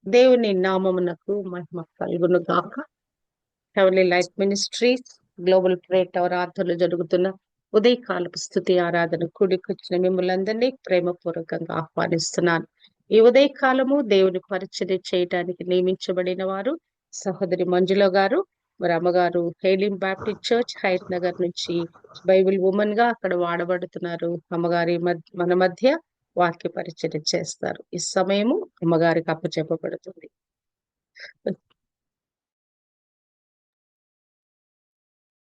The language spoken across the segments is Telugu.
దేవుని నామమునకు మహిమ కలుగును గాక. Heavenly light ministries global prayer tower ఆధ్వర్యంలో జరుగుతున్న ఉదయకాలపు స్తుతి ఆరాధన కూడికొచ్చిన మిమ్మల్ని ప్రేమపూర్వకంగా ఆహ్వానిస్తున్నాను. ఈ ఉదయకాలము దేవుని పరిచర్య చేయడానికి నియమించబడిన వారు సహోదరి మంజుల గారు, మరి అమ్మగారు hailing Baptist church height Nagar నుంచి బైబిల్ ఉమెన్ గా అక్కడ వాడబడుతున్నారు. అమ్మగారి మన మధ్య వాక్య పరిచర్య చేస్తారు. ఈ సమయము అమ్మగారికి అప్పచెప్పబడుతుంది.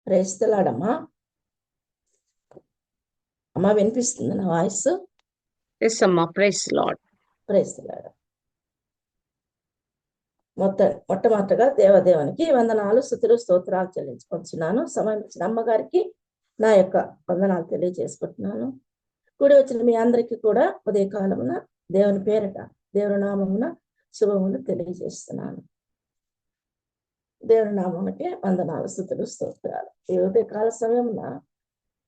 ప్రేస్తలాడమ్మా. అమ్మా వినిపిస్తుంది నా వాయిస్? ఎస్ అమ్మా, ప్రైస్ లార్డ్. ప్రేస్తలాడ. మొట్టమొదటగా దేవదేవునికి వందనాలు, స్తుతులు, స్తోత్రాలు చెల్లించుకొచ్చున్నాను. సమయం ఇచ్చిన అమ్మగారికి నా యొక్క వందనాలు తెలియజేసుకుంటున్నాను. కూడి వచ్చిన మీ అందరికీ కూడా ఉదయకాలమున దేవుని పేరట దేవుని నామమున శుభములు తెలియజేస్తున్నాను. దేవుని నామమునకే వందనాలు, స్తుతులు, స్తోత్రాలు. ఈ ఉదయకాల సమయమున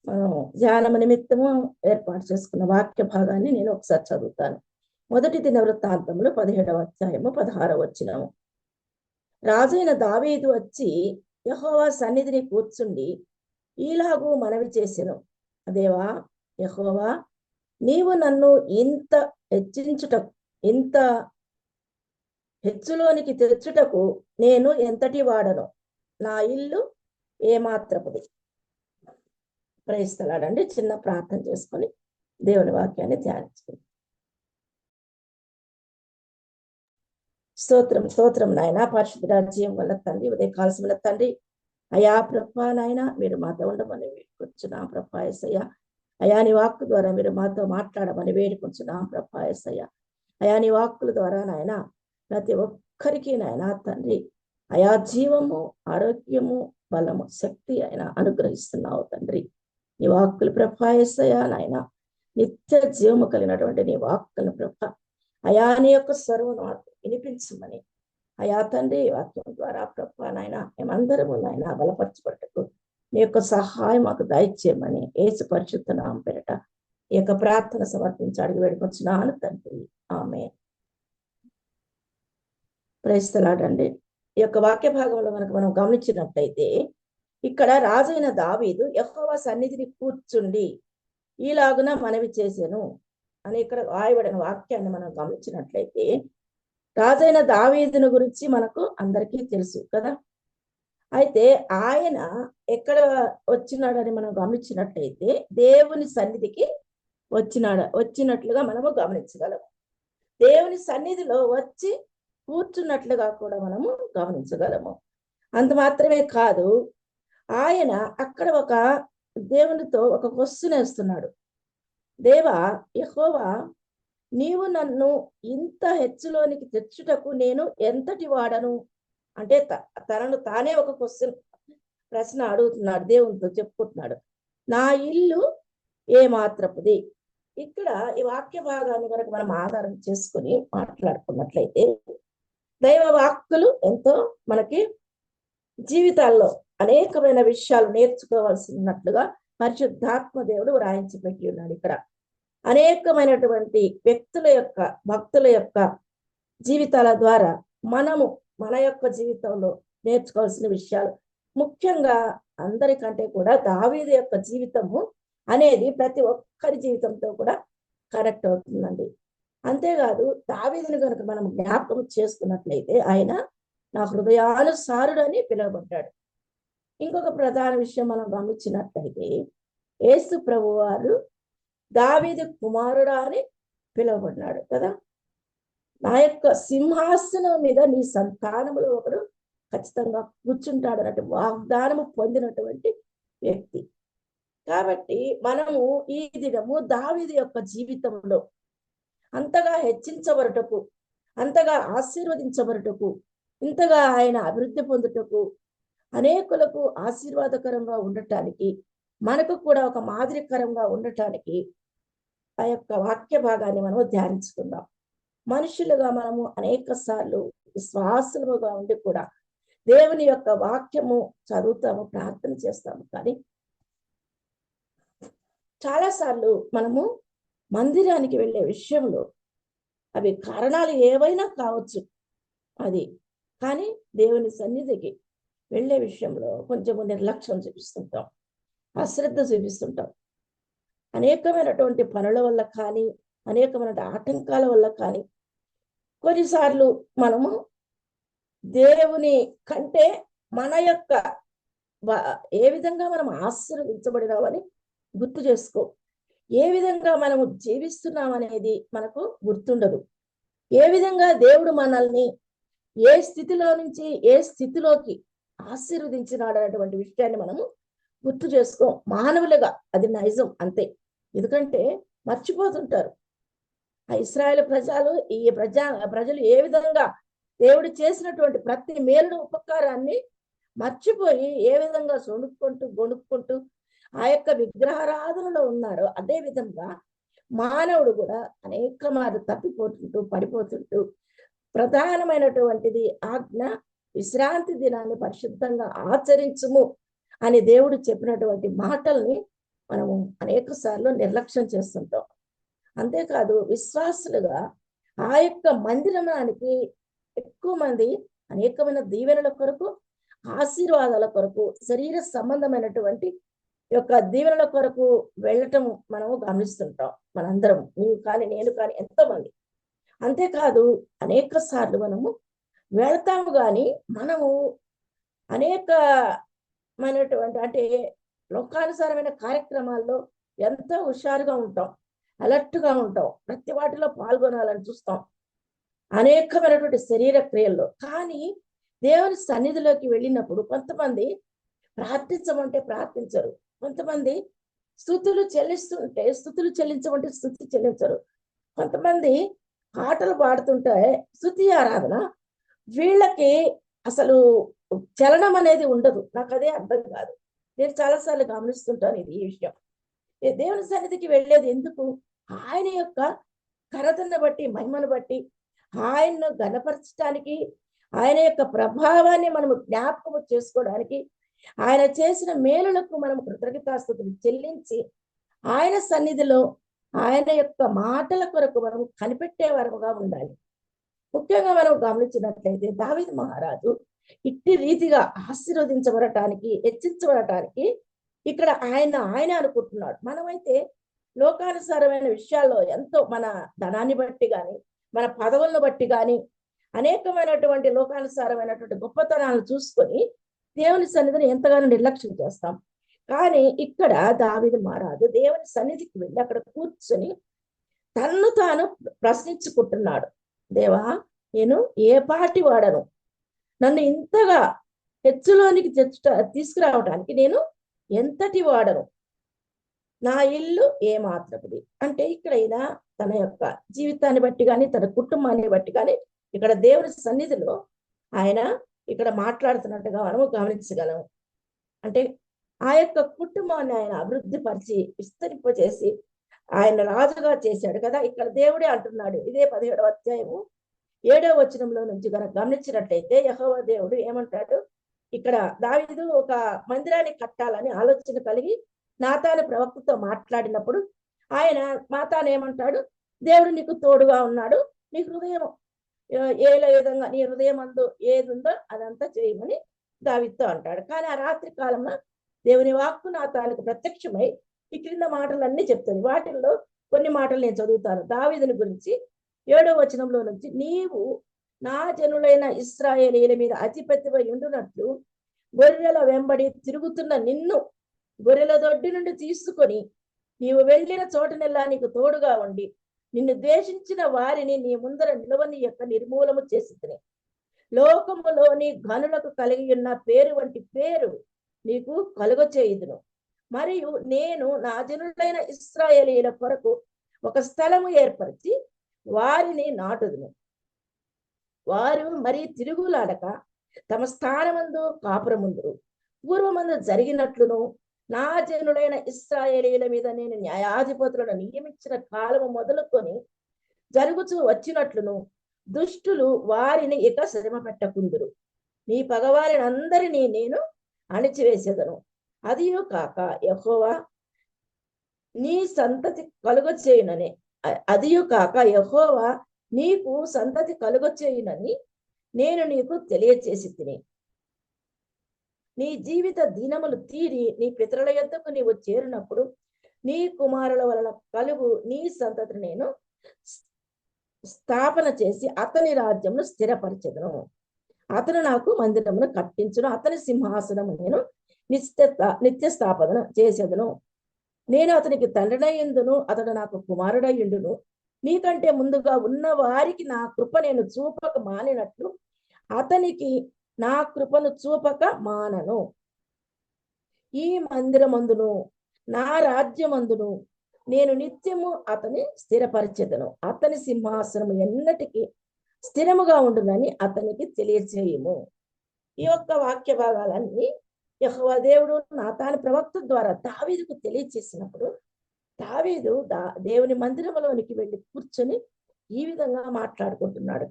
మనం ధ్యానము నిమిత్తము ఏర్పాటు చేసుకున్న వాక్య భాగాన్ని నేను ఒకసారి చదువుతాను. మొదటి దినవృత్తాంతములు 17వ అధ్యాయము 16వ వచనము. రాజైన దావీదు వచ్చి యెహోవా సన్నిధిని కూర్చుండి ఈలాగు మనవి చేసెను, దేవా యెహోవా, నీవు నన్ను ఇంత హెచ్చులోనికి తెచ్చుటకు నేను ఎంతటి వాడను, నా ఇల్లు ఏమాత్రపుది. ప్రయత్నాలండి. చిన్న ప్రార్థన చేసుకొని దేవుని వాక్యాన్ని ధ్యానించుకుంది. స్తోత్రం నాయన, పరిశుద్ధ రాజ్యం వల్ల తండ్రి, ఉదయకాల వల్ల తండ్రి, అయా ప్రభా నాయన మీరు మాతో ఉండమని వేడుకొచ్చున్నాం ప్రభా యేసయ్య. అయా నీ వాక్కు ద్వారా మీరు మాతో మాట్లాడమని వేడుకొచ్చున్నాం ప్రభా యేసయ్య. అయా నీ వాక్కుల ద్వారా నాయన ప్రతి ఒక్కరికి నాయన తండ్రి అయా జీవము, ఆరోగ్యము, బలము, శక్తి అయినా అనుగ్రహిస్తున్నావు తండ్రి. నీ వాక్కులు ప్రభా యేసయ్య నాయన నిత్య జీవము కలిగినటువంటి నీ వాక్కులను ప్రభ అయా నీ యొక్క స్వరమును వినిపించమని అయా తండ్రి వాక్యం ద్వారా ప్రభా నాయన మేమందరము నాయన బలపరచబడటకు నీ యొక్క సహాయం మాకు దయచేయమని యేసు పరిశుద్ధ నామమున పేరట ఈ యొక్క ప్రార్థన సమర్పించి అడిగి వేడుకొచ్చున్నాను తండ్రి, ఆమేన్. ప్రైస్తలాడండి. ఈ యొక్క వాక్య భాగంలో మనం గమనించినట్లయితే ఇక్కడ రాజైన దావీదు యెహోవా సన్నిధిని కూర్చుండి ఈలాగున మనవి చేసెను అని ఇక్కడ రాయబడిన వాక్యాన్ని మనం గమనించినట్లయితే రాజైన దావీదును గురించి మనకు అందరికీ తెలుసు కదా. అయితే ఆయన ఎక్కడ వచ్చినాడని మనం గమనించినట్లయితే దేవుని సన్నిధికి వచ్చినట్లుగా మనము గమనించగలము. దేవుని సన్నిధిలో వచ్చి కూర్చున్నట్లుగా కూడా మనము గమనించగలము. అంత మాత్రమే కాదు, ఆయన అక్కడ ఒక దేవునితో ఒక క్వశ్చన్ వేస్తున్నాడు. దేవా యెహోవా, నీవు నన్ను ఇంత హెచ్చులోనికి తెచ్చుటకు నేను ఎంతటి వాడను అంటే తనను తానే ఒక ప్రశ్న అడుగుతున్నాడు, దేవునితో చెప్పుకుంటున్నాడు. నా ఇల్లు ఏమాత్రపుది. ఇక్కడ ఈ వాక్య భాగాన్ని కనుక మనం ఆధారం చేసుకుని మాట్లాడుకున్నట్లయితే దైవ వాక్కులు ఎంతో మనకి జీవితాల్లో అనేకమైన విషయాలు నేర్చుకోవాల్సినట్లుగా పరిశుద్ధాత్మ దేవుడు వ్రాయించి పెట్టి ఉన్నాడు. ఇక్కడ అనేకమైనటువంటి వ్యక్తుల యొక్క భక్తుల యొక్క జీవితాల ద్వారా మనము మన యొక్క జీవితంలో నేర్చుకోవాల్సిన విషయాలు, ముఖ్యంగా అందరికంటే కూడా దావీదు యొక్క జీవితము అనేది ప్రతి ఒక్కరి జీవితంతో కూడా కనెక్ట్ అవుతుందండి. అంతేకాదు దావీదుని కనుక మనం జ్ఞాపకం చేసుకున్నట్లయితే ఆయన నా హృదయానుసారుడు అని పిలువబడ్డాడు. ఇంకొక ప్రధాన విషయం మనం గమనించినట్లయితే యేసు ప్రభు వారు దావీదు కుమారుడా అని పిలువబడినాడు కదా. నా యొక్క సింహాసనం మీద నీ సంతానములో ఒకడు ఖచ్చితంగా కూర్చుంటాడు అన్నట్టు వాగ్దానము పొందినటువంటి వ్యక్తి. కాబట్టి మనము ఈ దినము దావీదు యొక్క జీవితంలో అంతగా హెచ్చించబడుటకు, అంతగా ఆశీర్వదించబడుటకు, ఇంతగా ఆయన అభివృద్ధి పొందుటకు, అనేకులకు ఆశీర్వాదకరంగా ఉండటానికి, మనకు కూడా ఒక మాదిరికరంగా ఉండటానికి ఆ యొక్క వాక్య భాగాన్ని మనం ధ్యానించుకుందాం. మనుషులుగా మనము అనేక సార్లు విశ్వాసులుగా ఉండి కూడా దేవుని యొక్క వాక్యము చదువుతాము, ప్రార్థన చేస్తాము, కానీ చాలాసార్లు మనము మందిరానికి వెళ్ళే విషయంలో అవి కారణాలు ఏవైనా కావచ్చు, అది కానీ దేవుని సన్నిధికి వెళ్ళే విషయంలో కొంచెము నిర్లక్ష్యం చూపిస్తుంటాం, అశ్రద్ధ చూపిస్తుంటాం. అనేకమైనటువంటి పనుల వల్ల కానీ, అనేకమైన ఆటంకాల వల్ల కానీ కొన్నిసార్లు మనము దేవుని కంటే మన యొక్క ఏ విధంగా మనం ఆశీర్వదించబడినామని గుర్తు చేసుకో, ఏ విధంగా మనము జీవిస్తున్నాం అనేది మనకు గుర్తుండదు. ఏ విధంగా దేవుడు మనల్ని ఏ స్థితిలో నుంచి ఏ స్థితిలోకి ఆశీర్వదించినాడు అనేటువంటి విషయాన్ని మనము గుర్తు చేసుకో. మానవులుగా అది నైజం అంతే. ఎందుకంటే మర్చిపోతుంటారు. ఆ ఇశ్రాయేలు ప్రజలు ఏ విధంగా దేవుడు చేసినటువంటి ప్రతి మేలుడు ఉపకారాన్ని మర్చిపోయి ఏ విధంగా గొణుక్కుంటూ ఆ యొక్క విగ్రహారాధనలో ఉన్నారో అదే విధంగా మానవుడు కూడా అనేక మార్లు తప్పిపోతుంటూ పడిపోతుంటూ ప్రధానమైనటువంటిది ఆజ్ఞ, విశ్రాంతి దినాన్ని పరిశుద్ధంగా ఆచరించుము అని దేవుడు చెప్పినటువంటి మాటల్ని మనము అనేక సార్లు నిర్లక్ష్యం చేస్తుంటాం. అంతేకాదు విశ్వాసులుగా ఆ యొక్క మందిరానికి ఎక్కువ మంది అనేకమైన దీవెనల కొరకు, ఆశీర్వాదాల కొరకు, శరీర సంబంధమైనటువంటి యొక్క దీవెనల కొరకు వెళ్ళటం మనము గమనిస్తుంటాం. మనందరం, నీవు కానీ నేను కానీ ఎంతో మంది. అంతేకాదు అనేక సార్లు మనము వెళతాము కానీ మనము అనేకమైనటువంటి అంటే లోకానుసారమైన కార్యక్రమాల్లో ఎంతో హుషారుగా ఉంటాం, అలర్ట్గా ఉంటాం, ప్రతి వాటిలో పాల్గొనాలని చూస్తాం, అనేకమైనటువంటి శరీర క్రియల్లో. కానీ దేవుని సన్నిధిలోకి వెళ్ళినప్పుడు కొంతమంది ప్రార్థించమంటే ప్రార్థించరు, కొంతమంది స్తుతులు చెల్లించమంటే స్తుతి చెల్లించరు, కొంతమంది పాటలు పాడుతుంటే స్తుతి ఆరాధన. వీళ్ళకి అసలు చలనం అనేది ఉండదు. నాకు అదే అర్థం కాదు. నేను చాలాసార్లు గమనిస్తుంటాను ఈ విషయం. దేవుని సన్నిధికి వెళ్ళేది ఎందుకు? ఆయన యొక్క ఘనతను బట్టి, మహిమను బట్టి, ఆయన్ను ఘనపరచడానికి, ఆయన యొక్క ప్రభావాన్ని మనము జ్ఞాపకం చేసుకోవడానికి, ఆయన చేసిన మేలులకు మనం కృతజ్ఞతాస్తుతులు చెల్లించి ఆయన సన్నిధిలో ఆయన యొక్క మాటల కొరకు మనం కనిపెట్టే వరముగా ఉండాలి. ముఖ్యంగా మనం గమనించినట్లయితే దావీదు మహారాజు ఇట్టి రీతిగా ఆశీర్వదించబడటానికి, హెచ్చించబడటానికి ఇక్కడ ఆయన అనుకుంటున్నాడు. మనమైతే లోకానుసారమైన విషయాల్లో ఎంతో మన ధనాన్ని బట్టి కానీ, మన పదవులను బట్టి కానీ అనేకమైనటువంటి లోకానుసారమైనటువంటి గొప్పతనాలను చూసుకొని దేవుని సన్నిధిని ఎంతగానో నిర్లక్ష్యం చేస్తాం. కానీ ఇక్కడ దావీదు మహారాజు దేవుని సన్నిధికి వెళ్ళి అక్కడ కూర్చొని తన్ను తాను ప్రశ్నించుకుంటున్నాడు. దేవా, నేను ఏ పాటి వాడను? నన్ను ఇంతగా హెచ్చులోనికి తీసుకురావడానికి నేను ఎంతటి వాడను? నా ఇల్లు ఏమాత్రపుది. అంటే ఇక్కడ తన యొక్క జీవితాన్ని బట్టి కానీ, తన కుటుంబాన్ని బట్టి కానీ ఇక్కడ దేవుని సన్నిధిలో ఆయన ఇక్కడ మాట్లాడుతున్నట్టుగా మనము గమనించగలము. అంటే ఆ యొక్క కుటుంబాన్ని ఆయన అభివృద్ధి పరిచి విస్తరింపచేసి ఆయన రాజుగా చేశాడు కదా. ఇక్కడ దేవుడే అంటున్నాడు, ఇదే 17వ అధ్యాయము 7వ వచనంలో నుంచి కనుక గమనించినట్లయితే యెహోవా దేవుడు ఏమంటాడు, ఇక్కడ దావీదు ఒక మందిరాన్ని కట్టాలని ఆలోచన కలిగి నాతాను ప్రవక్తతో మాట్లాడినప్పుడు ఆయన నాతాను ఏమంటాడు, దేవుడు నీకు తోడుగా ఉన్నాడు, నీ హృదయం ఏ విధంగా నీ హృదయం అందు ఏది ఉందో అదంతా చేయమని దావీదుతో అంటాడు. కానీ ఆ రాత్రి కాలంలో దేవుని వాక్కు నాతానుకు ప్రత్యక్షమై ఈ క్రింద మాటలన్నీ చెప్తుంది. వాటిల్లో కొన్ని మాటలు నేను చదువుతాను. దావీదుని గురించి 7వ వచనంలో నుంచి, నీవు నా జనులైన ఇశ్రాయేలీయుల మీద అధిపతివై ఉండునట్లు గొర్రెల వెంబడి తిరుగుతున్న నిన్ను గొర్రెల దొడ్డి నుండి తీసుకొని నీవు వెళ్ళిన చోటనెల్లా నీకు తోడుగా ఉండి నిన్ను ద్వేషించిన వారిని నీ ముందర నిలవని యొక్క నిర్మూలము చేసితిని. లోకములోని ఘనులకు కలిగి ఉన్న పేరు వంటి పేరు నీకు కలుగచేయుదును. మరియు నేను నా జనులైన ఇశ్రాయేలీయుల కొరకు ఒక స్థలము ఏర్పరిచి వారిని నాటుదును. వారు మరి తిరుగులాడక తమ స్థానమందు కాపురముందురు. పూర్వమందు జరిగినట్లును నా జనులైన ఇశ్రాయేలీయుల మీద నేను న్యాయాధిపతులను నియమించిన కాలము మొదలుకొని జరుగుచూ వచ్చినట్లును దుష్టులు వారిని ఇక శ్రమ పెట్టకుందురు. నీ పగవారిని అందరినీ నేను అణిచివేసేదను. అదియు కాక యెహోవా నీ సంతతి కలుగచేయునని, అదియు కాక యెహోవా నీకు సంతతి కలుగచేయునని నేను నీకు తెలియచేసి తిని, నీ జీవిత దినములు తీరి నీ పితరుల యొద్దకు నీవు చేరినప్పుడు నీ కుమారుల వలన కలుగు నీ సంతతిని నేను స్థాపన చేసి అతని రాజ్యమును స్థిరపరచెదను. అతను నాకు మందిరమును కట్టించును, అతని సింహాసనము నేను నిత్య స్థాపన చేసేదను. నేను అతనికి తండ్రినయ్యుందును, అతడు నాకు కుమారుడయ్యుండును. నీకంటే ముందుగా ఉన్న వారికి నా కృప నేను చూపక మానినట్లు అతనికి నా కృపను చూపక మానను. ఈ మందిరమందును నా రాజ్యమందును నేను నిత్యము అతని స్థిరపరిచెదను. అతని సింహాసనము ఎన్నటికీ స్థిరముగా ఉండునని అతనికి తెలియచేయము. ఈ యొక్క వాక్య భాగాలన్నీ యెహోవా దేవుడు నాతాను ప్రవక్త ద్వారా దావీదుకు తెలియచేసినప్పుడు దావీదు దేవుని మందిరంలోనికి వెళ్ళి కూర్చొని ఈ విధంగా మాట్లాడుకుంటున్నాడు.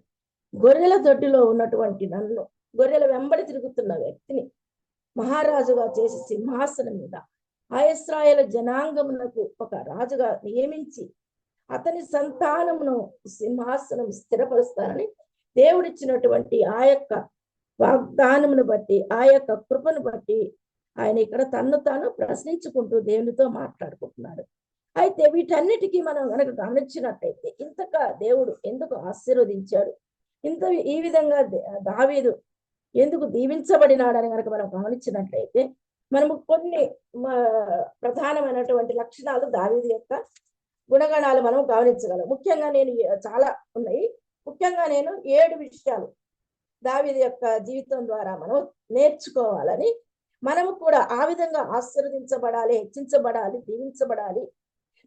గొర్రెల దొడ్డిలో ఉన్నటువంటి నన్ను, గొర్రెల వెంబడి తిరుగుతున్న వ్యక్తిని మహారాజుగా చేసి సింహాసనం మీద ఆ ఇశ్రాయేలు జనాంగమునకు ఒక రాజుగా నియమించి అతని సంతానమును సింహాసనం స్థిరపరుస్తానని దేవుడిచ్చినటువంటి ఆ యొక్క వాగ్దానమును బట్టి, ఆ యొక్క కృపను బట్టి ఆయన ఇక్కడ తన్ను తాను ప్రశ్నించుకుంటూ దేవునితో మాట్లాడుకుంటున్నాడు. అయితే వీటన్నిటికీ మనం కనుక గమనించినట్లయితే ఇంతగా దేవుడు ఎందుకు ఆశీర్వదించాడు, ఈ విధంగా దావీదు ఎందుకు దీవించబడినాడని కనుక మనం గమనించినట్లయితే మనము కొన్ని ప్రధానమైనటువంటి లక్షణాలు దావీదు యొక్క గుణగణాలు మనం గమనించగలం. ముఖ్యంగా నేను చాలా ఉన్నాయి. ముఖ్యంగా నేను 7 విషయాలు దావీదు యొక్క జీవితం ద్వారా మనం నేర్చుకోవాలని, మనము కూడా ఆ విధంగా ఆశీర్వదించబడాలి, హెచ్చించబడాలి, దీవించబడాలి,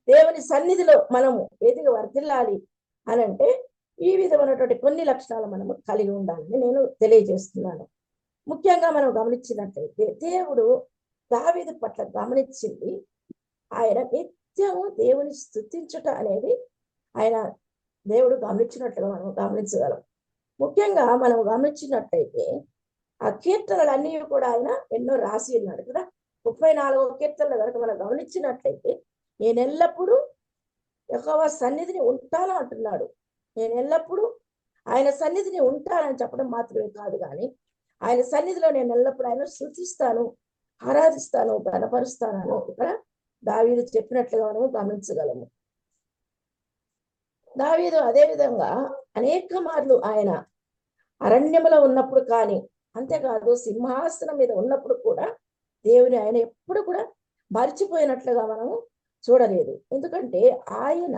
దేవుని సన్నిధిలో మనము ఏదిగా వర్ధిల్లాలి అని అంటే ఈ విధమైనటువంటి కొన్ని లక్షణాలు మనము కలిగి ఉండాలని నేను తెలియజేస్తున్నాను. ముఖ్యంగా మనం గమనించినట్లయితే దేవుడు దావీదు పట్ల గమనించింది, ఆయన నిత్యము దేవుని స్తుతించుట అనేది ఆయన దేవుడు గమనించినట్లుగా మనం గమనించగలం. ముఖ్యంగా మనం గమనించినట్లయితే ఆ కీర్తనలన్నీ కూడా ఆయన ఎన్నో రాసి ఉన్నాడు కదా. 34వ కీర్తనలు కనుక మనం గమనించినట్లయితే నేను ఎల్లప్పుడూ యెహోవా సన్నిధిని ఉంటాను అంటున్నాడు. నేను ఎల్లప్పుడూ ఆయన సన్నిధిని ఉంటానని చెప్పడం మాత్రమే కాదు, కానీ ఆయన సన్నిధిలో నేను ఎల్లప్పుడూ ఆయన స్తుతిస్తాను, ఆరాధిస్తాను, గణపరుస్తాను అని ఇక్కడ దావీదు చెప్పినట్లుగా మనం గమనించగలము. దావీదు అదే విధంగా అనేక మార్లు ఆయన అరణ్యములో ఉన్నప్పుడు కానీ, అంతేకాదు సింహాసనం మీద ఉన్నప్పుడు కూడా దేవుని ఆయన ఎప్పుడు కూడా మర్చిపోయినట్లుగా మనము చూడలేదు. ఎందుకంటే ఆయన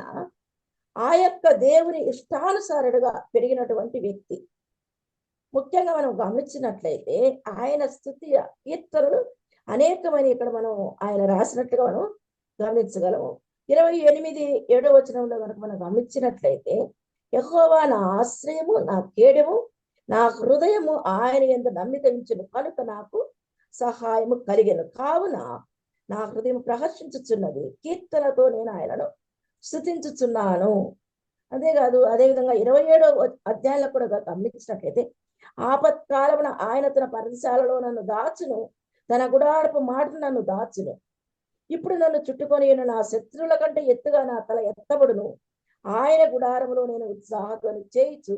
ఆ యొక్క దేవుని ఇష్టానుసారుడుగా పెరిగినటువంటి వ్యక్తి. ముఖ్యంగా మనం గమనించినట్లయితే ఆయన స్తుతి కీర్తనలు అనేకమైన ఇక్కడ మనం ఆయన రాసినట్లుగా మనం గమనించగలము. 28:7 వచనంలో కనుక మనం గమనించినట్లయితే యెహోవా నా ఆశ్రయము, నా కేడెము, నా హృదయము ఆయన యందు నమ్మిక ఉంచెను కనుక నాకు సహాయము కలిగెను. కావున నా హృదయం ప్రహర్షించుచున్నది, కీర్తనతో నేను ఆయనను స్తుతించుచున్నాను. అంతేకాదు అదేవిధంగా 27వ అధ్యాయంలో కూడా గమనించినట్లయితే ఆపత్కాలమున ఆయన తన పర్ణశాలలో నన్ను దాచును, తన గుడారపు మాటను నన్ను దాచును. ఇప్పుడు నన్ను చుట్టుకొని నా శత్రువుల కంటే ఎత్తుగా నా తల ఎత్తబడును. ఆయన గుడారములో నేను ఉత్సాహధ్వని చేయిచు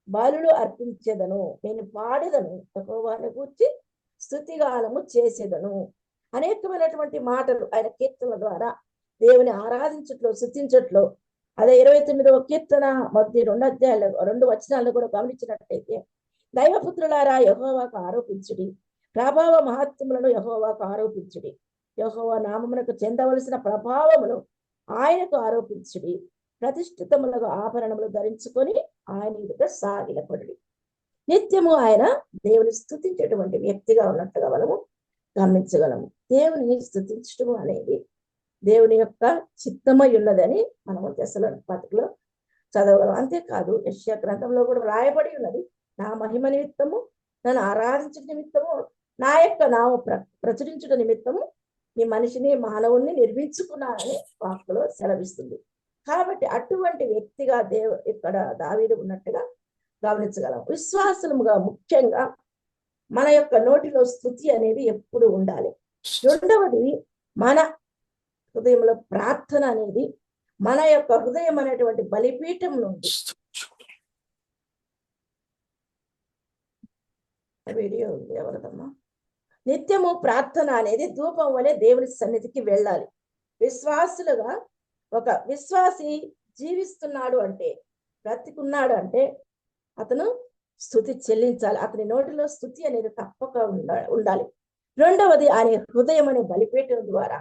బలులు అర్పించేదను, నేను పాడేదను, యెహోవాను గూర్చి స్తుతిగానము చేసేదను. అనేకమైనటువంటి మాటలు ఆయన కీర్తనల ద్వారా దేవుని ఆరాధించట్లో, స్తుతించట్లో. అదే 29వ కీర్తన మొదటి 2 అధ్యాయాలు 2 వచనాలను కూడా గమనించినట్లయితే దైవపుత్రులారా యెహోవాకు ఆరోపించుడి, ప్రభావ మహత్వములను యెహోవాకు ఆరోపించుడి, యెహోవా నామమునకు చెందవలసిన ప్రభావమును ఆయనకు ఆరోపించుడి, ప్రతిష్ఠితములకు ఆభరణములు ధరించుకొని ఆయన ఎదుట సాగిలపడుడి. నిత్యము ఆయన దేవుని స్తుతించేటువంటి వ్యక్తిగా ఉన్నట్టుగా మనము గమనించగలము. దేవుని స్తుతించడం అనేది దేవుని యొక్క చిత్తమై ఉన్నదని మనము తెస్సలోనికీ పత్రికలో చదవగలం. అంతేకాదు యెషయా గ్రంథంలో కూడా రాయబడి ఉన్నది, నా మహిమ నిమిత్తము, నన్ను ఆరాధించడం నిమిత్తము, నా యొక్క నామ ప్రచురించడం నిమిత్తము ఈ మనిషిని, మానవుణ్ణి నిర్మించుకున్నానని వాక్కులో సెలవిస్తుంది. కాబట్టి అటువంటి వ్యక్తిగా ఇక్కడ దావీదు ఉన్నట్టుగా గమనించగలం. విశ్వాసముగా ముఖ్యంగా మన యొక్క నోటిలో స్తుతి అనేది ఎప్పుడు ఉండాలి. రెండవది మన హృదయంలో ప్రార్థన అనేది మన యొక్క హృదయం అనేటువంటి బలిపీఠం నుండి వీడియో ఉంది ఎవరిదమ్మా. నిత్యము ప్రార్థన అనేది ధూపం వలె దేవుని సన్నిధికి వెళ్ళాలి. విశ్వాసులుగా ఒక విశ్వాసి జీవిస్తున్నాడు అంటే, బ్రతికున్నాడు అంటే అతను స్తుతి చెల్లించాలి. అతని నోటిలో స్తుతి అనేది తప్పక ఉండాలి. రెండవది ఆయన హృదయం అనే బలిపీఠం ద్వారా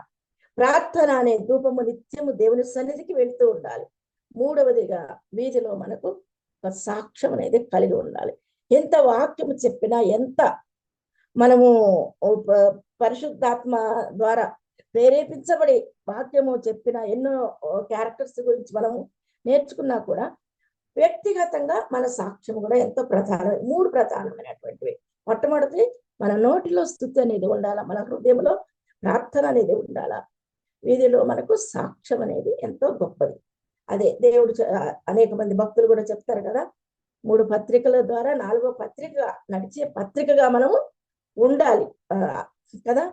ప్రార్థన అనే ధూపము నిత్యము దేవుని సన్నిధికి వెళ్తూ ఉండాలి. మూడవదిగా వీధిలో మనకు ఒక సాక్ష్యం అనేది కలిగి ఉండాలి. ఎంత వాక్యము చెప్పినా, ఎంత మనము పరిశుద్ధాత్మ ద్వారా ప్రేరేపించబడి వాక్యము చెప్పిన ఎన్నో క్యారెక్టర్స్ గురించి మనము నేర్చుకున్నా కూడా వ్యక్తిగతంగా మన సాక్ష్యం కూడా ఎంతో మూడు ప్రధానమైనటువంటివి. మొట్టమొదటి మన నోటిలో స్తుతి అనేది ఉండాలా, మన హృదయంలో ప్రార్థన అనేది ఉండాలా, వీధిలో మనకు సాక్ష్యం అనేది ఎంతో గొప్పది. అదే దేవుడు అనేక మంది భక్తులు కూడా చెప్తారు కదా, 3 పత్రికల ద్వారా 4వ పత్రిక నడిచే పత్రికగా మనము ఉండాలి కదా.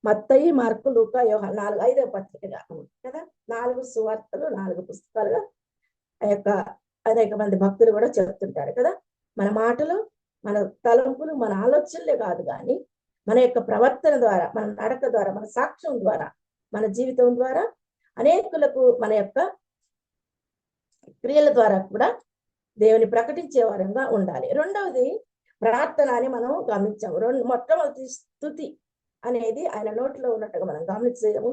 మత్తయి, మార్కు, లూకా, యోహాను 5వ పత్రికగా కదా, 4 సువార్తలు 4 పుస్తకాలుగా ఆ యొక్క అనేక మంది భక్తులు కూడా చెప్తుంటారు కదా. మన మాటలు, మన తలంపులు, మన ఆలోచనలే కాదు కానీ మన యొక్క ప్రవర్తన ద్వారా, మన నడక ద్వారా, మన సాక్ష్యం ద్వారా, మన జీవితం ద్వారా అనేకులకు మన యొక్క క్రియల ద్వారా కూడా దేవుని ప్రకటించే వారంగా ఉండాలి. రెండవది ప్రార్థన అని మనం గమనించాము. మొట్టమొదటి స్తుతి అనేది ఆయన నోట్లో ఉన్నట్టుగా మనం గమనించము.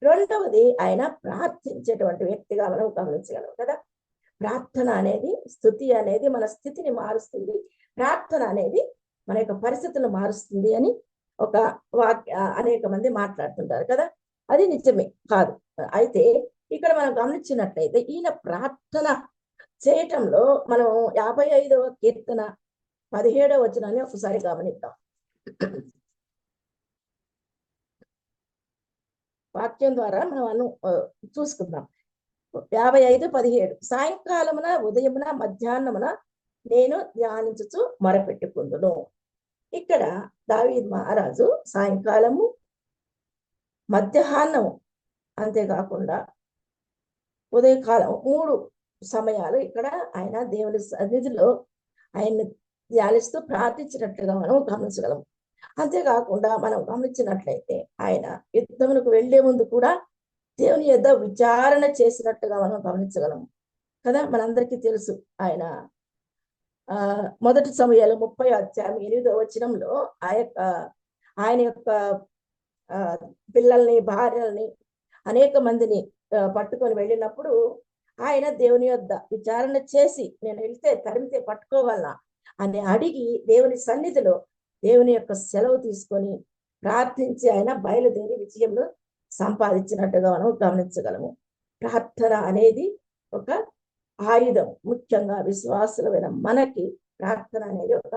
రెండవది ఆయన ప్రార్థించేటువంటి వ్యక్తిగా మనం గమనించగలం కదా. ప్రార్థన అనేది, స్తుతి అనేది మన స్థితిని మారుస్తుంది, ప్రార్థన అనేది మన యొక్క పరిస్థితులను మారుస్తుంది అని ఒక అనేక మంది మాట్లాడుతుంటారు కదా. అది నిజమే కాదు. అయితే ఇక్కడ మనం గమనించినట్లయితే ఈయన ప్రార్థన చేయటంలో మనం 55వ కీర్తన 17వ వచనాన్ని ఒకసారి గమనిద్దాం. వాక్యం ద్వారా మనం చూసుకుందాం. 55:17 సాయంకాలమున, ఉదయమున, మధ్యాహ్నమున నేను ధ్యానించుచు మొరపెట్టుకుందును. ఇక్కడ దావీదు మహారాజు సాయంకాలము, మధ్యాహ్నము, అంతేకాకుండా ఉదయకాలం 3 సమయాలు ఇక్కడ ఆయన దేవుని సన్నిధిలో ఆయన్ని ధ్యానిస్తూ ప్రార్థించినట్లుగా మనం గమనించగలము. అంతేకాకుండా మనం గమనించినట్లయితే ఆయన యుద్ధములకు వెళ్లే ముందు కూడా దేవుని యొద్ద విచారణ చేసినట్టుగా మనం గమనించగలము కదా. మనందరికీ తెలుసు ఆయన మొదటి సమయాలు 30వ వచనంలో ఆయన యొక్క పిల్లల్ని, భార్యల్ని, అనేక మందిని పట్టుకొని వెళ్ళినప్పుడు ఆయన దేవుని యొద్ద విచారణ చేసి, నేను వెళ్తే తరిమితే పట్టుకోగలనా అని అడిగి దేవుని సన్నిధిలో దేవుని యొక్క సెలవు తీసుకొని ప్రార్థించి ఆయన బయలుదేరి విజయంలో సంపాదించినట్టుగా మనం గమనించగలము. ప్రార్థన అనేది ఒక ఆయుధం. ముఖ్యంగా విశ్వాసులమైన మనకి ప్రార్థన అనేది ఒక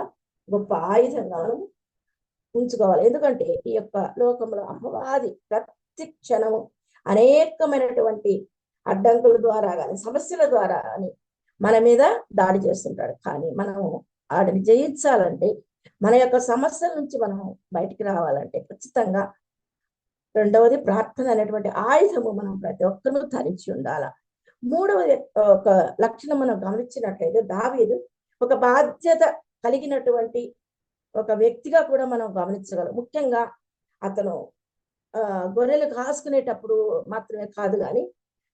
గొప్ప ఆయుధంగా మనం ఉంచుకోవాలి. ఎందుకంటే ఈ యొక్క లోకంలో అపవాది ప్రతి క్షణము అనేకమైనటువంటి అడ్డంకుల ద్వారా కానీ, సమస్యల ద్వారా కానీ మన మీద దాడి చేస్తుంటాడు. కానీ మనము వాటిని జయించాలంటే, మన యొక్క సమస్యల నుంచి మనం బయటికి రావాలంటే ఖచ్చితంగా రెండవది ప్రార్థన అనేటువంటి ఆయుధము మనం ప్రతి ఒక్కరూ ధరించి ఉండాల. మూడవది ఒక లక్షణం మనం గమనించినట్లయితే దావీదు ఒక బాధ్యత కలిగినటువంటి ఒక వ్యక్తిగా కూడా మనం గమనించగలం. ముఖ్యంగా అతను గొర్రెలు కాసుకునేటప్పుడు మాత్రమే కాదు కానీ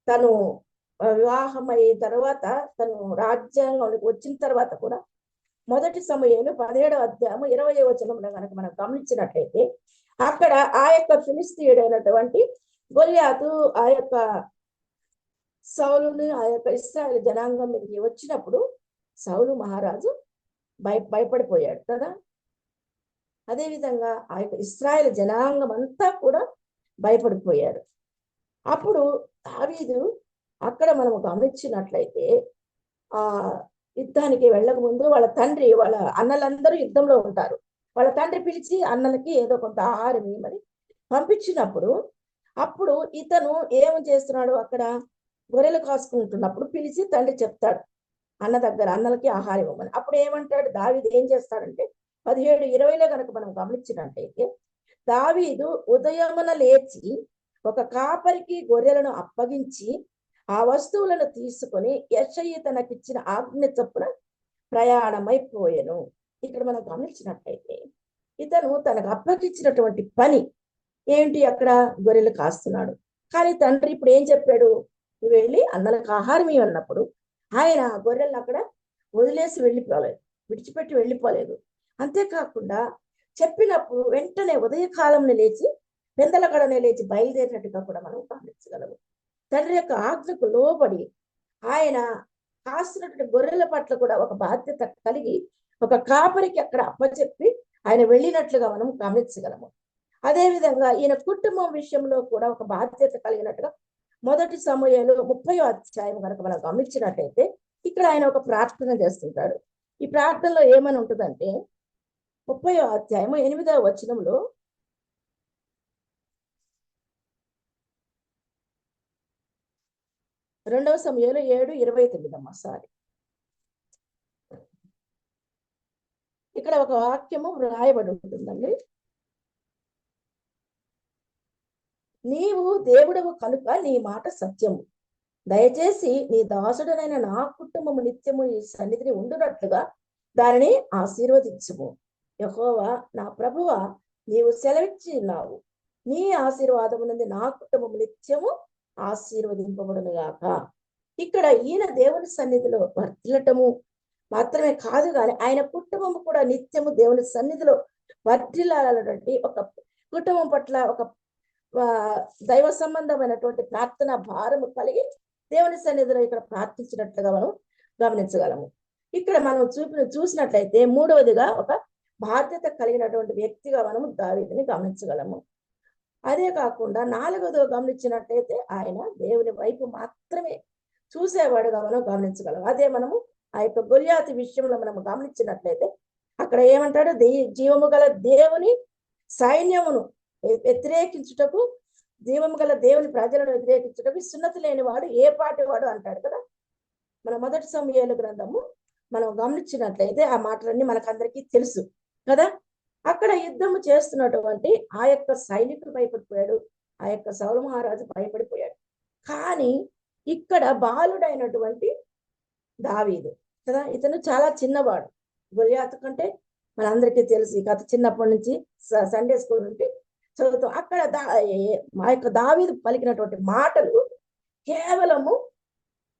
తను వివాహం అయిన తర్వాత, తను రాజ్యాంగంలోకి వచ్చిన తర్వాత కూడా మొదటి సమయంలో 17వ అధ్యాయము 20వ వచనంలో కనుక మనం గమనించినట్లయితే అక్కడ ఆ యొక్క ఫిలిస్తీయుడైనటువంటి గొల్యాతు ఆ యొక్క సౌలుని, ఆ యొక్క ఇశ్రాయేలు జనాంగం మీదకి వచ్చినప్పుడు సౌలు మహారాజు భయపడిపోయాడు కదా. అదేవిధంగా ఆ యొక్క ఇశ్రాయేలు జనాంగం అంతా కూడా భయపడిపోయారు. అప్పుడు దావీదు అక్కడ మనం గమనించినట్లయితే ఆ యుద్ధానికి వెళ్ళక ముందు వాళ్ళ తండ్రి, వాళ్ళ అన్నలందరూ యుద్ధంలో ఉంటారు. వాళ్ళ తండ్రి పిలిచి అన్నలకి ఏదో కొంత ఆహారం ఇవ్వమని పంపించినప్పుడు, అప్పుడు ఇతను ఏం చేస్తున్నాడు, అక్కడ గొర్రెలు కాసుకుంటున్నప్పుడు పిలిచి తండ్రి చెప్తాడు అన్న దగ్గర అన్నలకి ఆహారం ఇవ్వమని. అప్పుడు ఏమంటాడు దావీదు, ఏం చేస్తాడంటే 17:20లో కనుక మనం గమనించినట్టయితే దావీదు ఉదయమున లేచి ఒక కాపరికి గొర్రెలను అప్పగించి ఆ వస్తువులను తీసుకొని యెషయి తనకిచ్చిన ఆజ్ఞ చొప్పున ప్రయాణమైపోయెను. ఇక్కడ మనం గమనించినట్లయితే ఇతను తనకు అప్పగించినటువంటి పని ఏంటి? అక్కడ గొర్రెలు కాస్తున్నాడు. కానీ తండ్రి ఇప్పుడు ఏం చెప్పాడు? నువ్వు వెళ్ళి అన్నలకు ఆహారం ఇవ్వన్నప్పుడు ఆయన ఆ గొర్రెలను అక్కడ వదిలేసి వెళ్ళిపోలేదు, విడిచిపెట్టి వెళ్ళిపోలేదు. అంతేకాకుండా చెప్పినప్పుడు వెంటనే ఉదయకాలంలో లేచి పెందలగడనే లేచి బయలుదేరినట్టుగా కూడా మనం గమనించగలము. తండ్రి యొక్క ఆజ్ఞకు లోబడి ఆయన కాస్తున్నటువంటి గొర్రెల పట్ల కూడా ఒక బాధ్యత కలిగి ఒక కాపరికి అక్కడ అప్పచెప్పి ఆయన వెళ్ళినట్లుగా మనం గమనించగలము. అదేవిధంగా ఈయన కుటుంబం విషయంలో కూడా ఒక బాధ్యత కలిగినట్టుగా మొదటి సమూయేలు 30వ అధ్యాయం కనుక మనం గమనించినట్టయితే ఇక్కడ ఆయన ఒక ప్రార్థన చేస్తుంటాడు. ఈ ప్రార్థనలో ఏమని ఉంటుందంటే 30వ అధ్యాయము 8వ వచనంలో, రెండవ సమూయేలు 7:29 సారీ, ఇక్కడ ఒక వాక్యము రాయబడి ఉంటుందండి. నీవు దేవుడవు కనుక నీ మాట సత్యము, దయచేసి నీ దాసుడనైన నా కుటుంబము నిత్యము ఈ సన్నిధిని ఉండునట్లుగా దానిని ఆశీర్వదించుము. యెహోవా నా ప్రభువా, నీవు సెలవిచ్చి ఉన్నావు, నీ ఆశీర్వాదము నుండి నా కుటుంబము నిత్యము ఆశీర్వదింపబడును గాక. ఇక్కడ ఈయన దేవుని సన్నిధిలో వర్ధిల్లటము మాత్రమే కాదు కానీ ఆయన కుటుంబం కూడా నిత్యము దేవుని సన్నిధిలో వర్ధిల్లాలన్నటువంటి ఒక కుటుంబం పట్ల ఒక దైవ సంబంధమైనటువంటి ప్రార్థన భారము కలిగి దేవుని సన్నిధిలో ఇక్కడ ప్రార్థించినట్లుగా మనం గమనించగలము. ఇక్కడ మనం చూసినట్లయితే మూడవదిగా ఒక బాధ్యత కలిగినటువంటి వ్యక్తిగా మనము దావీదుని గమనించగలము. అదే కాకుండా నాలుగవదిగా గమనించినట్లయితే ఆయన దేవుని వైపు మాత్రమే చూసేవాడుగా మనం గమనించగలం. అదే మనము ఆ యొక్క గొల్యాతు విషయంలో మనం గమనించినట్లయితే అక్కడ ఏమంటాడు? జీవము గల దేవుని సైన్యమును వ్యతిరేకించుటకు, జీవము గల దేవుని ప్రజలను వ్యతిరేకించుటకు సున్నతి లేని వాడు ఏ పాటి వాడు అంటాడు కదా. మన మొదటి సమూయేలు గ్రంథము మనం గమనించినట్లయితే ఆ మాటలన్నీ మనకందరికీ తెలుసు కదా. అక్కడ యుద్ధము చేస్తున్నటువంటి ఆ యొక్క సైనికుడు భయపడిపోయాడు, ఆ యొక్క సౌలు మహారాజు భయపడిపోయాడు. కానీ ఇక్కడ బాలుడైనటువంటి దావీదు కదా, ఇతను చాలా చిన్నవాడు. గొల్యాతు కంటే మనందరికీ తెలుసు ఈ కథ, చిన్నప్పటి నుంచి సండే స్కూల్ నుండి చదువుతాం. అక్కడ మా యొక్క దావీదు పలికినటువంటి మాటలు కేవలము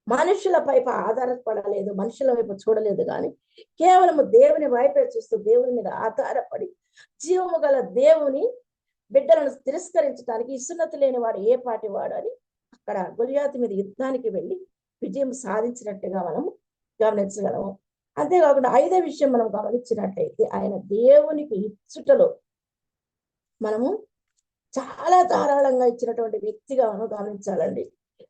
మనుషుల వైపు ఆధారపడలేదు, మనుషుల వైపు చూడలేదు, కానీ కేవలము దేవుని వైపే చూస్తూ దేవుని మీద ఆధారపడి జీవము గల దేవుని బిడ్డలను తిరస్కరించడానికి సున్నతి లేని వాడు ఏ పాటి వాడు అని అక్కడ గొల్యాతు మీద యుద్ధానికి వెళ్ళి విజయం సాధించినట్టుగా మనం గమనించగలము. అంతేకాకుండా ఐదో విషయం మనం గమనించినట్లయితే ఆయన దేవునికి ఇచ్చుటలో మనము చాలా ధారాళంగా ఇచ్చినటువంటి వ్యక్తిగా మనం గమనించాలండి.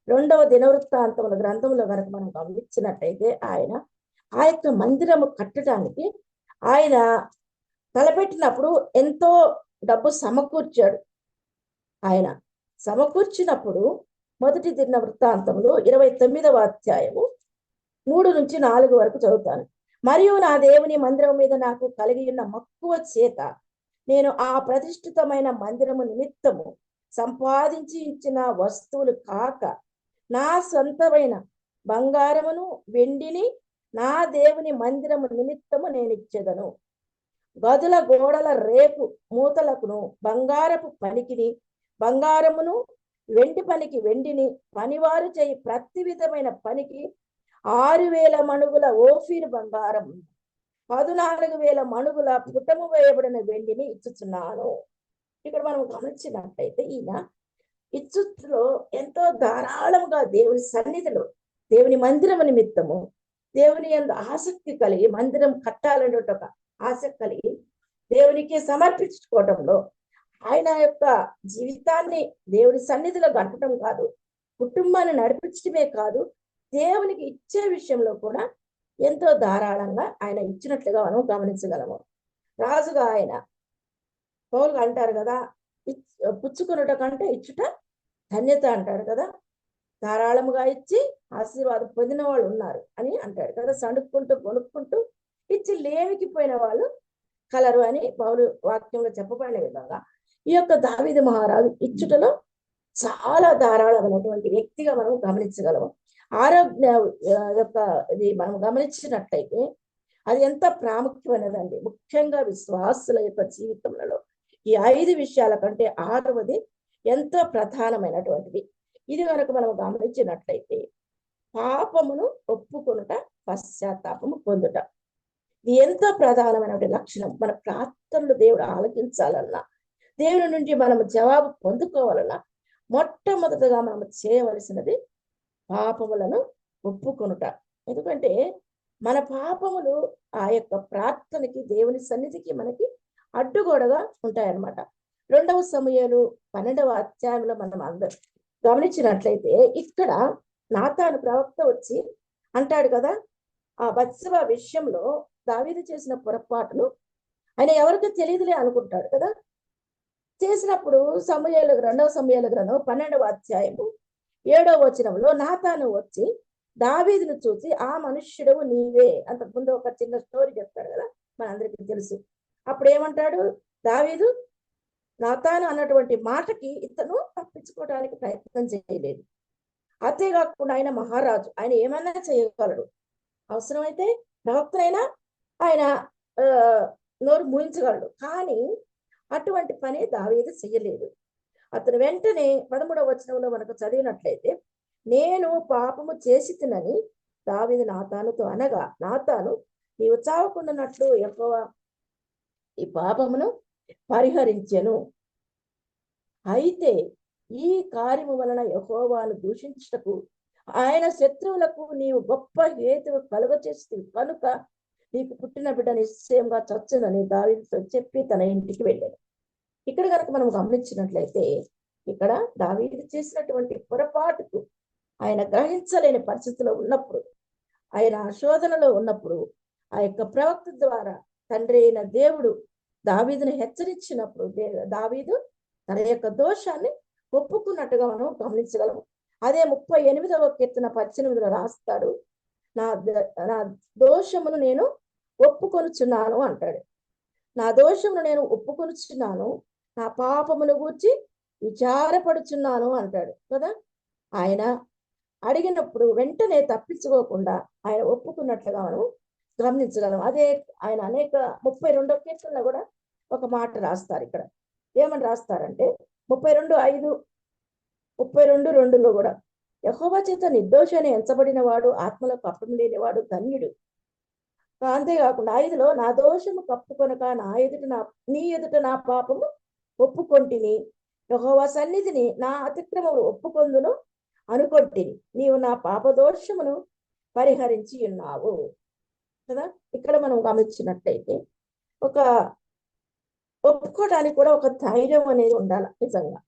2వ దినవృత్తాంతముల గ్రంథంలో కనుక మనం గమనించినట్టయితే ఆయన ఆ యొక్క మందిరము కట్టడానికి ఆయన తలపెట్టినప్పుడు ఎంతో డబ్బు సమకూర్చాడు. ఆయన సమకూర్చినప్పుడు మొదటి దినవృత్తాంతములు 29వ అధ్యాయము 3-4 వరకు చదువుతాను. మరియు నా దేవుని మందిరం మీద నాకు కలిగి ఉన్న మక్కువ చేత నేను ఆ ప్రతిష్ఠితమైన మందిరము నిమిత్తము సంపాదించి ఇచ్చిన వస్తువులు కాక నా సొంతమైన బంగారమును వెండిని నా దేవుని మందిరము నిమిత్తము నేను ఇచ్చేదను. గదుల గోడల రేపు మూతలకును బంగారపు పనికిని బంగారమును, వెండి పనికి వెండిని, పనివారు చేయి ప్రతి విధమైన పనికి 6,000 మణుగుల ఓఫీరు బంగారం, 14,000 మణుగుల పుటము వేయబడిన వెండిని ఇచ్చుచున్నాను. ఇక్కడ మనం గమనించినట్లయితే ఈయన ఇచ్చుట్లో ఎంతో ధారాళంగా దేవుని సన్నిధిలో దేవుని మందిరము నిమిత్తము దేవుని యందు ఆసక్తి కలిగి మందిరం కట్టాలనే ఒక ఆసక్తి కలిగి దేవునికి సమర్పించుకోవడంలో ఆయన యొక్క జీవితాన్ని దేవుని సన్నిధిలో గడపడం కాదు, కుటుంబాన్ని నడిపించడమే కాదు, దేవునికి ఇచ్చే విషయంలో కూడా ఎంతో ధారాళంగా ఆయన ఇచ్చినట్లుగా మనం గమనించగలము. రాజుగా ఆయన పౌలు అంటారు కదా, పుచ్చుకున్నట కంటే ఇచ్చుట ధన్యత అంటాడు కదా. ధారాళముగా ఇచ్చి ఆశీర్వాదం పొందిన వాళ్ళు ఉన్నారు అని అంటాడు కదా. సణుక్కుంటూ కొనుక్కుంటూ ఇచ్చి లేమికి పోయిన వాళ్ళు కలరు అని పౌలు వాక్యంలో చెప్పబడిన విధంగా ఈ యొక్క దావీదు మహారాజు ఇచ్చుటలో చాలా ధారాళమైనటువంటి వ్యక్తిగా మనం గమనించగలము. ఆరోగ్య యొక్క ఇది మనం గమనించినట్లయితే అది ఎంత ప్రాముఖ్యమైనదండి. ముఖ్యంగా విశ్వాసుల యొక్క జీవితంలో ఈ 5 విషయాల కంటే 6వది ఎంతో ప్రధానమైనటువంటిది. ఇది కనుక మనం గమనించినట్లయితే పాపమును ఒప్పుకొనుట, పశ్చాత్తాపము పొందుట. ఇది ఎంతో ప్రధానమైనటువంటి లక్షణం. మన ప్రార్థనలు దేవుడు ఆలకించాలన్నా, దేవుని నుండి మనం జవాబు పొందుకోవాలన్నా మొట్టమొదటగా మనం చేయవలసినది పాపములను ఒప్పుకొనుట. ఎందుకంటే మన పాపములు ఆ యొక్క ప్రార్థనకి, దేవుని సన్నిధికి మనకి అడ్డుగోడగా ఉంటాయన్నమాట. 2వ సమూయేలు 12వ అధ్యాయంలో మనం అందరం గమనించినట్లయితే ఇక్కడ నాతాను ప్రవక్త వచ్చి అంటాడు కదా, ఆ బత్షెబ విషయంలో దావీదు చేసిన పొరపాటును ఆయన ఎవరికి తెలియదులే అనుకుంటాడు కదా. చేసినప్పుడు 2వ సమూయేలు గ్రంథం 12వ అధ్యాయము 7వ వచనంలో నాతాను వచ్చి దావీదును చూసి, ఆ మనుష్యుడు నీవే. అంతకుముందు ఒక చిన్న స్టోరీ చెప్తాడు కదా, మనందరికీ తెలుసు. అప్పుడు ఏమంటాడు దావీదు, నాతాను అన్నటువంటి మాటకి ఇతను తప్పించుకోవడానికి ప్రయత్నం చేయలేదు. అంతేకాకుండా ఆయన మహారాజు, ఆయన ఏమన్నా చేయగలడు. అవసరమైతే ప్రవక్తనైనా ఆయన నోరు మూయించగలడు. కానీ అటువంటి పని దావీదు చేయలేదు. అతను వెంటనే 13వ వచనంలో మనకు చదివినట్లయితే, నేను పాపము చేసి తినని దావీదు నాతానుతో అనగా, నాతాను నీవు చావకుండానట్లు యెహోవా ఈ పాపమును పరిహరించెను. అయితే ఈ కార్యము వలన యెహోవాను దూషించుటకు ఆయన శత్రువులకు నీవు గొప్ప హేతువు కలుగచేస్తుంది కనుక నీకు పుట్టిన బిడ్డ నిశ్చయంగా చచ్చునని దావీదుతో చెప్పి తన ఇంటికి వెళ్ళాడు. ఇక్కడ కనుక మనం గమనించినట్లయితే ఇక్కడ దావీదు చేసినటువంటి పొరపాటుకు ఆయన గ్రహించలేని పరిస్థితిలో ఉన్నప్పుడు, ఆయన శోధనలో ఉన్నప్పుడు ఆ యొక్క ప్రవక్త ద్వారా తండ్రి అయిన దేవుడు దావీదును హెచ్చరించినప్పుడు దావీదు తన యొక్క దోషాన్ని ఒప్పుకున్నట్టుగా మనం గమనించగలము. అదే 38వ కీర్తన 18లో రాస్తాడు, నా దోషమును నేను ఒప్పుకొనుచున్నాను అంటాడు. నా దోషమును నేను ఒప్పుకొనుచున్నాను, నా పాపమును గూర్చి విచారపడుచున్నాను అంటాడు కదా. ఆయన అడిగినప్పుడు వెంటనే తప్పించుకోకుండా ఆయన ఒప్పుకున్నట్లుగా మనం గమనించగలం. అదే ఆయన అనేక 32వ కీర్తనలో కూడా ఒక మాట రాస్తారు. ఇక్కడ ఏమని రాస్తారంటే 32:5, 32:2లో కూడా, యెహోవా చేత నిర్దోషి అని ఎంచబడిన వాడు, ఆత్మలో కపటం లేనివాడు ధన్యుడు. అంతేకాకుండా 5లో నా దోషము కప్పుకొనక నీ ఎదుట నా పాపము ఒప్పుకొంటిని, యెహోవా సన్నిధిని నా అతిక్రమములు ఒప్పుకొందును అనుకొంటిని, నీవు నా పాప దోషమును పరిహరించి ఉన్నావు కదా. ఇక్కడ మనం గమనించినట్లయితే ఒక ఒప్పుకోవడానికి కూడా ఒక ధైర్యం అనేది ఉండాలి నిజంగా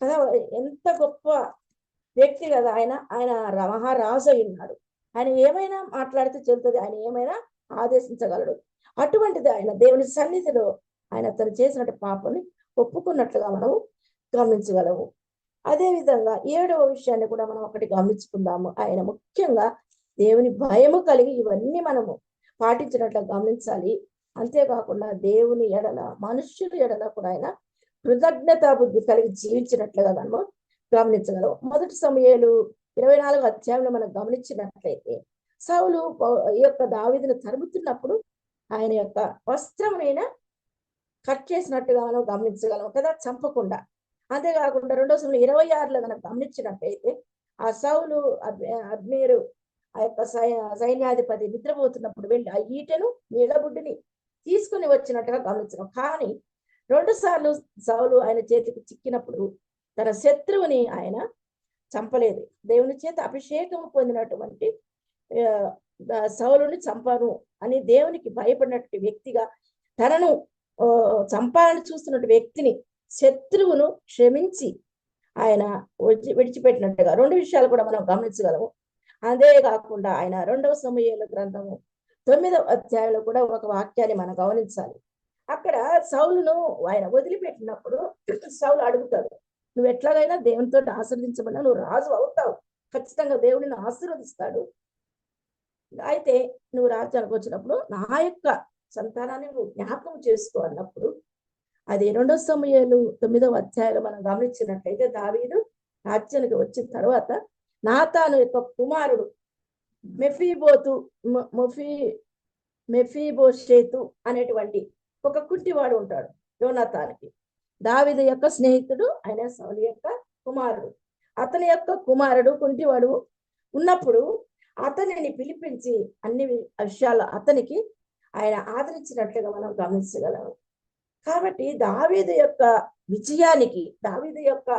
కదా. ఎంత గొప్ప వ్యక్తి కదా ఆయన మహారాజు అయి ఉన్నాడు. ఆయన ఏమైనా మాట్లాడితే చెల్లుతుంది, ఆయన ఏమైనా ఆదేశించగలడు. అటువంటిది ఆయన దేవుని సన్నిధిలో ఆయన తను చేసినట్టు పాపని ఒప్పుకున్నట్లుగా మనం గమనించగలము. అదే విధంగా 7వ విషయాన్ని కూడా మనం ఒకటి గమనించుకుందాము. ఆయన ముఖ్యంగా దేవుని భయము కలిగి ఇవన్నీ మనము పాటించినట్లు గమనించాలి. అంతేకాకుండా దేవుని ఎడల, మనుష్యుల ఎడల కూడా ఆయన కృతజ్ఞతా బుద్ధి కలిగి జీవించినట్లుగా మనము గమనించగలం. 1 సమూయేలు 24వ అధ్యాయంలో మనం గమనించినట్లయితే సౌలు ఈ యొక్క దావీదును తరుముతున్నప్పుడు ఆయన యొక్క వస్త్రమునైనా కట్ చేసినట్టుగా మనం గమనించగలం కదా, చంపకుండా. అంతేకాకుండా 2వ సమూయేలు 26లో మనం గమనించినట్లయితే ఆ సౌలు అబ్నేరు ఆ యొక్క సైన్యాధిపతి నిద్రపోతున్నప్పుడు వెళ్ళి ఆ ఈటెను నీళ్ళబుడ్డిని తీసుకుని వచ్చినట్టుగా గమనించడం. కానీ 2 సార్లు సౌలు ఆయన చేతికి చిక్కినప్పుడు తన శత్రువుని ఆయన చంపలేదు. దేవుని చేత అభిషేకం పొందినటువంటి సౌలుని చంపను అని దేవునికి భయపడినటువంటి వ్యక్తిగా, తనను చంపాలని చూస్తున్నటువంటి వ్యక్తిని, శత్రువును క్షమించి ఆయన విడిచిపెట్టినట్టుగా 2 విషయాలు కూడా మనం గమనించగలము. అదే కాకుండా ఆయన 2వ సమూయేలు గ్రంథము 9వ అధ్యాయంలో కూడా ఒక వాక్యాన్ని మనం గమనించాలి. అక్కడ సౌలును ఆయన వదిలిపెట్టినప్పుడు సౌలు అడుగుతాడు, నువ్వు ఎట్లాగైనా దేవునితో ఆశీర్వదించబడినా నువ్వు రాజు అవుతావు, ఖచ్చితంగా దేవుడిని ఆశీర్వదిస్తాడు. అయితే నువ్వు రాజ్యానికి వచ్చినప్పుడు నా యొక్క సంతానాన్ని నువ్వు జ్ఞాపకం చేసుకో అన్నప్పుడు, అది 2వ సమూయేలు 9వ అధ్యాయంలో మనం గమనించినట్లయితే దావీదు రాజ్యానికి వచ్చిన తర్వాత నాతాను యొక్క కుమారుడు మెఫీబోతు మొఫీ మెఫీబోషేతు అనేటువంటి ఒక కుంటివాడు ఉంటాడు యోనాతానికి. దావీదు యొక్క స్నేహితుడు, ఆయన సౌలు యొక్క కుమారుడు. అతని యొక్క కుమారుడు కుంటివాడు ఉన్నప్పుడు అతనిని పిలిపించి అన్ని విషయాలు అతనికి ఆయన ఆదరించినట్లుగా మనం గమనించగలము. కాబట్టి దావీదు యొక్క విజయానికి, దావీదు యొక్క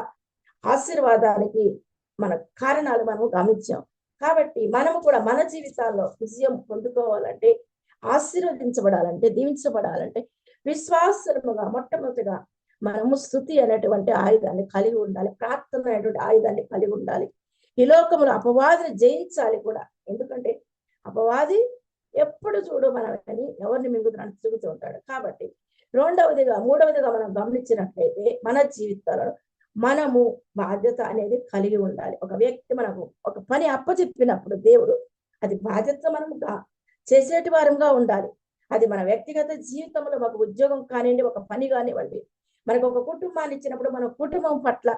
ఆశీర్వాదానికి మన కారణాలు మనం గమనించాం. కాబట్టి మనము కూడా మన జీవితాల్లో విజయం పొందుకోవాలంటే, ఆశీర్వదించబడాలంటే, దీవించబడాలంటే విశ్వాసముగా మొట్టమొదటిగా మనము స్తుతి అనేటువంటి ఆయుధాన్ని కలిగి ఉండాలి. ప్రార్థన అనేటువంటి ఆయుధాన్ని కలిగి ఉండాలి. ఈ లోకములో అపవాదిని జయించాలి కూడా. ఎందుకంటే అపవాది ఎప్పుడు చూడు మనని ఎవరిని మింగుతున్నాడు తిరుగుతూ ఉంటాడు. కాబట్టి మూడవదిగా మనం గమనించినట్లయితే మన జీవితాలలో మనము బాధ్యత అనేది కలిగి ఉండాలి. ఒక వ్యక్తి మనకు ఒక పని అప్పచెప్పినప్పుడు దేవుడు అది బాధ్యత మనము చేసేటి వారంగా ఉండాలి. అది మన వ్యక్తిగత జీవితంలో ఒక ఉద్యోగం కానివ్వండి, ఒక పని కానివ్వండి, మనకు ఒక కుటుంబాన్ని ఇచ్చినప్పుడు మన కుటుంబం పట్ల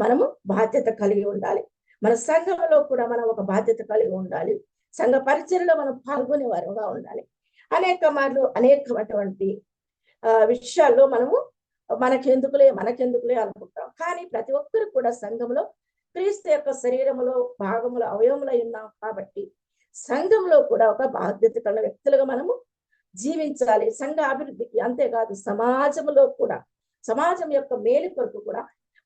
మనము బాధ్యత కలిగి ఉండాలి. మన సంఘంలో కూడా మనం ఒక బాధ్యత కలిగి ఉండాలి. సంఘ పరిచర్యలో మనం పాల్గొనే వారుగా ఉండాలి. అనేకమైనటువంటి విషయాల్లో మనము మనకెందుకులే అనుకుంటాం. కానీ ప్రతి ఒక్కరు కూడా సంఘంలో క్రీస్తు యొక్క శరీరములో భాగములు అవయవములై ఉన్నాం. కాబట్టి సంఘంలో కూడా ఒక బాధ్యత కలిగిన వ్యక్తులుగా మనము జీవించాలి. సంఘ అభివృద్ధికి, అంతేకాదు సమాజంలో కూడా, సమాజం యొక్క మేలు కొరకు కూడా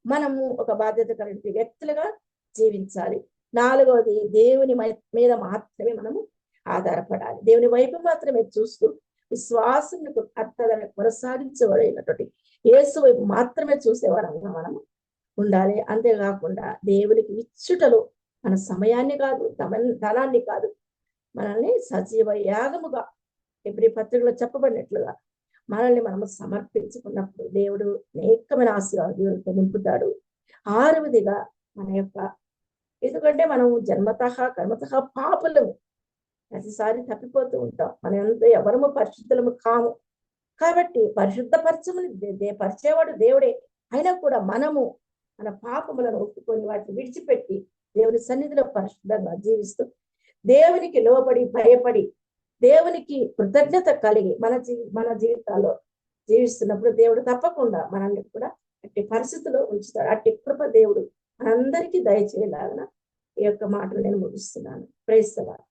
మనము ఒక బాధ్యత కలిగిన వ్యక్తులుగా జీవించాలి. నాలుగవది, దేవుని మీద మాత్రమే మనము ఆధారపడాలి. దేవుని వైపు మాత్రమే చూస్తూ విశ్వాసములకు అర్థాలను కొనసాగించబడినటువంటి యేసు వైపు మాత్రమే చూసేవారంగా మనము ఉండాలి. అంతేకాకుండా దేవునికి ఇచ్చుటలో మన సమయాన్ని కాదు, ధనాన్ని కాదు, మనల్ని సజీవ యాగముగా ఎబ్రీ పత్రికలో చెప్పబడినట్లుగా మనల్ని మనము సమర్పించుకున్నప్పుడు దేవుడు అనేకమైన ఆశీర్వాదాలతో నింపుతాడు. ఆరవదిగా మన యొక్క, ఎందుకంటే మనం జన్మతః కర్మతః పాపులము, ప్రతిసారి తప్పిపోతూ ఉంటాం. మనం ఎంత ఎవరము పరిశుద్ధులము కాము. కాబట్టి పరిచేవాడు దేవుడే. అయినా కూడా మనము మన పాపములను ఒప్పుకొని వాటిని విడిచిపెట్టి దేవుని సన్నిధిలో పరిశుద్ధంగా జీవిస్తూ దేవునికి లోబడి భయపడి దేవునికి కృతజ్ఞత కలిగి మన జీవితాల్లో జీవిస్తున్నప్పుడు దేవుడు తప్పకుండా మనల్ని కూడా అట్టి పరిస్థితిలో ఉంచుతాడు. అట్టి కృప దేవుడు మనందరికీ దయచేయలాగా ఈ యొక్క మాటలు నేను ముగిస్తున్నాను. Praise the Lord.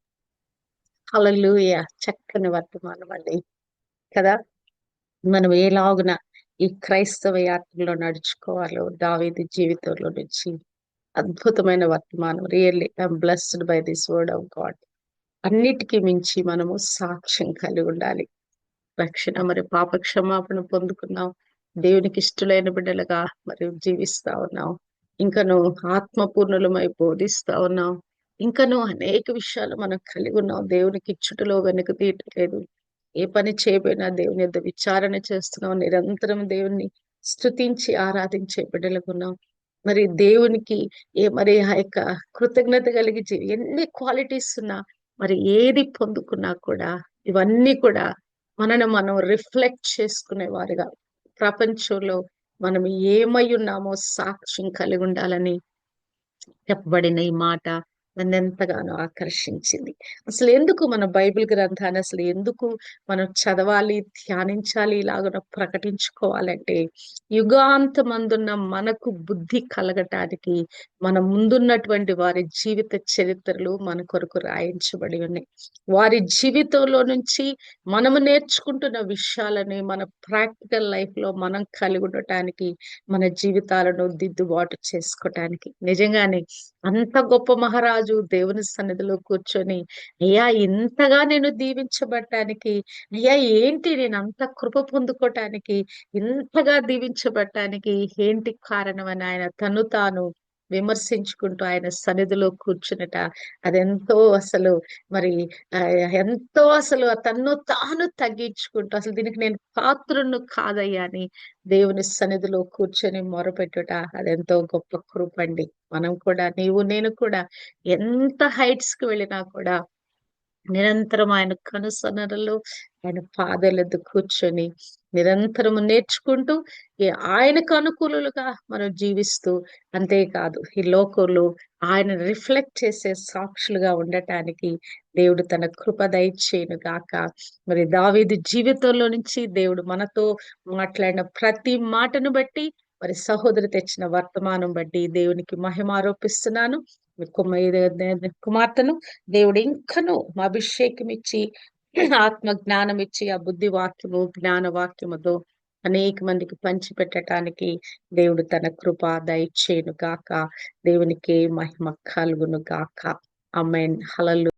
హల్లెలూయా. చక్కని వర్తమానం అండి కదా. మనం ఏలాగున ఈ క్రైస్తవ యాత్రలో నడుచుకోవాలో దావీదు జీవితంలో నుంచి అద్భుతమైన వర్తమానం. Really I'm blessed by this word of God. అన్నిటికీ మించి మనము సాక్ష్యం కలిగి ఉండాలి. రక్షణ మరి పాప క్షమాపణ పొందుకున్నాం, దేవునికి ఇష్టలైన బిడ్డలుగా మరి జీవిస్తా ఉన్నాం, ఇంకను ఆత్మపూర్ణులమై బోధిస్తా ఉన్నాం, ఇంకను అనేక విషయాలు మనం కలిగి ఉన్నాం. దేవునికి ఇచ్చుటలో వెనుక తీయట్లేదు. ఏ పని చేయబోయినా దేవుని యొద్ద విచారణ చేస్తున్నాం. నిరంతరం దేవుని స్తుతించి ఆరాధించే బిడ్డలుగా ఉన్నాం. మరి దేవునికి మరి ఆ యొక్క కృతజ్ఞత కలిగి ఎన్ని క్వాలిటీస్ ఉన్నా, మరి ఏది పొందుకున్నా కూడా ఇవన్నీ కూడా మనను మనం రిఫ్లెక్ట్ చేసుకునే వారిగా ప్రపంచంలో మనం ఏమై ఉన్నామో సాక్ష్యం కలిగి ఉండాలని చెప్పబడిన ఈ మాట నన్ను ఎంతగానో ఆకర్షించింది. అసలు ఎందుకు మన బైబిల్ గ్రంథాన్ని అసలు ఎందుకు మనం చదవాలి, ధ్యానించాలి, ఇలాగ ప్రకటించుకోవాలంటే యుగాంతమందున్న మనకు బుద్ధి కలగటానికి మన ముందున్నటువంటి వారి జీవిత చరిత్రలు మన కొరకు రాయించబడి ఉన్నాయి. వారి జీవితంలో నుంచి మనము నేర్చుకుంటున్న విషయాలని మన ప్రాక్టికల్ లైఫ్ లో మనం కలిగి ఉండటానికి, మన జీవితాలను దిద్దుబాటు చేసుకోవటానికి. నిజంగానే అంత గొప్ప మహారాజు దేవుని సన్నిధిలో కూర్చొని, అయ్యా ఇంతగా నేను దీవించబడటానికి, అయ్యా ఏంటి నేను అంత కృప పొందుకోవటానికి, ఇంతగా దీవించబడటానికి ఏంటి కారణం అని ఆయన తను తాను విమర్శించుకుంటూ ఆయన సన్నిధిలో కూర్చునట. అదెంతో అసలు మరి ఎంతో అసలు తన్ను తాను తగ్గించుకుంటూ, అసలు దీనికి నేను పాత్రును కాదయ్యా అని దేవుని సన్నిధిలో కూర్చొని మొరపెట్టుట అదెంతో గొప్ప కృప అండి. మనం కూడా, నీవు నేను కూడా ఎంత హైట్స్ కి వెళ్ళినా కూడా నిరంతరం ఆయన కనుసన్నరలో ఆయన పాదాలెద్దు కూర్చొని నిరంతరము నేర్చుకుంటూ ఆయనకు అనుకూలులుగా మనం జీవిస్తూ, అంతేకాదు ఈ లోకంలో ఆయన రిఫ్లెక్ట్ చేసే సాక్షులుగా ఉండటానికి దేవుడు తన కృప దయచేయును గాక. మరి దావీదు జీవితంలో నుంచి దేవుడు మనతో మాట్లాడిన ప్రతి మాటను బట్టి, మరి సహోదరి తెచ్చిన వర్తమానం బట్టి దేవునికి మహిమ ఆరోపిస్తున్నాను. మీ కుమార్తెను దేవుడు ఇంకను అభిషేకం ఇచ్చి, ఆత్మ జ్ఞానం ఇచ్చి, ఆ బుద్ధి వాక్యము జ్ఞాన వాక్యముతో అనేక మందికి పంచి పెట్టడానికి దేవుడు తన కృప దయచేయును గాక. దేవునికి మహిమ కలుగును గాక. ఆమేన్. హల్లెలూయా.